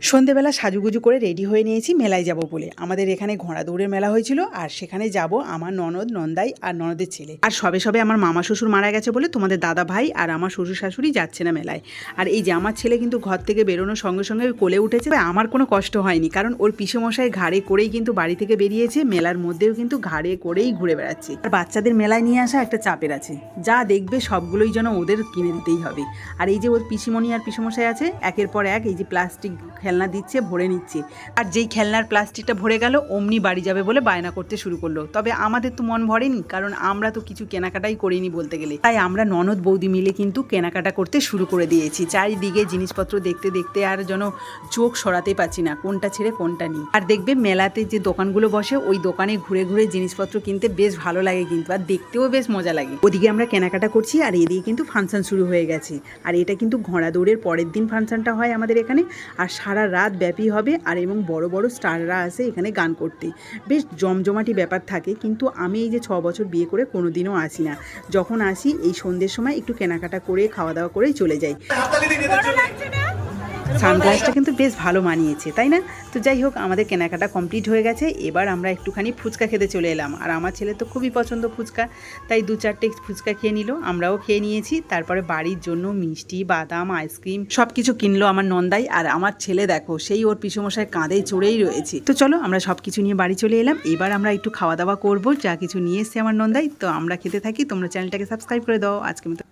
সন্ধেবেলা সাজুগুজু করে রেডি হয়ে নিয়েছি মেলায় যাব বলে। আমাদের এখানে ঘোড়া দৌড়ের মেলা হয়েছিল, আর সেখানে যাব আমার ননদ, নন্দাই আর ননদের ছেলে। আর সবে সবে আমার মামা শ্বশুর মারা গেছে বলে তোমাদের দাদা ভাই আর আমার শ্বশুর শাশুড়ি যাচ্ছে না মেলায়। আর এই যে আমার ছেলে কিন্তু ঘর থেকে বেরোনোর সঙ্গে সঙ্গে কোলে উঠেছে। আমার কোনো কষ্ট হয়নি, কারণ ওর পিসেমশাই ঘাড়ে করেই কিন্তু বাড়ি থেকে বেরিয়েছে। মেলার মধ্যেও কিন্তু ঘাড়ে করেই ঘুরে বেড়াচ্ছে। আর বাচ্চাদের মেলায় নিয়ে আসা একটা চাপের আছে, যা দেখবে সবগুলোই যেন ওদের কিনে দিতেই হবে। আর এই যে ওর পিসিমণি আর পিসেমশাই আছে, একের পর এক এই যে প্লাস্টিক খেলনা দিচ্ছে, ভরে নিচ্ছে। আর যেই খেলনার প্লাস্টিকটা ভরে গেল, অমনি বাড়ি যাবে বলে বায়না করতে শুরু করলো। তবে আমাদের তো মন ভরেনি, কারণ আমরা তো কিছু কেনাকাটাই করিনি বলতে গেলে। তাই আমরা ননদ বৌদি মিলে কিন্তু কেনাকাটা করতে শুরু করে দিয়েছি। চারিদিকে জিনিসপত্র দেখতে দেখতে আর যেন চোখ সরাতেই পাচ্ছি না কোনটা ছেড়ে কোনটা নিই। আর দেখবে মেলাতে যে দোকানগুলো বসে, ওই দোকানে ঘুরে ঘুরে জিনিসপত্র কিনতে বেশ ভালো লাগে কিন্তু, আর দেখতেও বেশ মজা লাগে। ওদিকে আমরা কেনাকাটা করছি, আর এদিকে কিন্তু ফাংশন শুরু হয়ে গেছে। আর এটা কিন্তু ঘোড়া দৌড়ের পরের দিন ফাংশনটা হয় আমাদের এখানে, আর সারা রাত ব্যাপী হবে। আর এবং বড় বড় স্টাররা আসে এখানে গান করতে, বেশ জমজমাটি ব্যাপার থাকে। কিন্তু আমি এই যে 6 বছর বিয়ে করে কোনোদিনও আসি না। যখন আসি এই সন্ধ্যের সময় একটু কেনাকাটা করে খাওয়া দাওয়া করেই চলে যাই। সানগ্লাসটা কিন্তু বেশ ভালো মানিয়েছে, তাই না? তো যাই হোক, আমাদের কেনাকাটা কমপ্লিট হয়ে গেছে। এবার আমরা একটুখানি ফুচকা খেতে চলে এলাম। আর আমার ছেলে তো খুবই পছন্দ ফুচকা, তাই 2-4টে ফুচকা খেয়ে নিল, আমরাও খেয়ে নিয়েছি। তারপরে বাড়ির জন্য মিষ্টি, বাদাম, আইসক্রিম সব কিছু কিনলো আমার নন্দাই। আর আমার ছেলে দেখো, সেই ওর পিসেমশায় কাঁধে চড়েই রয়েছে। তো চলো, আমরা সব কিছু নিয়ে বাড়ি চলে এলাম। এবার আমরা একটু খাওয়া দাওয়া করবো, যা কিছু নিয়ে এসছে আমার নন্দাই। তো আমরা খেতে থাকি, তোমরা চ্যানেলটাকে সাবস্ক্রাইব করে দাও। আজকে মতো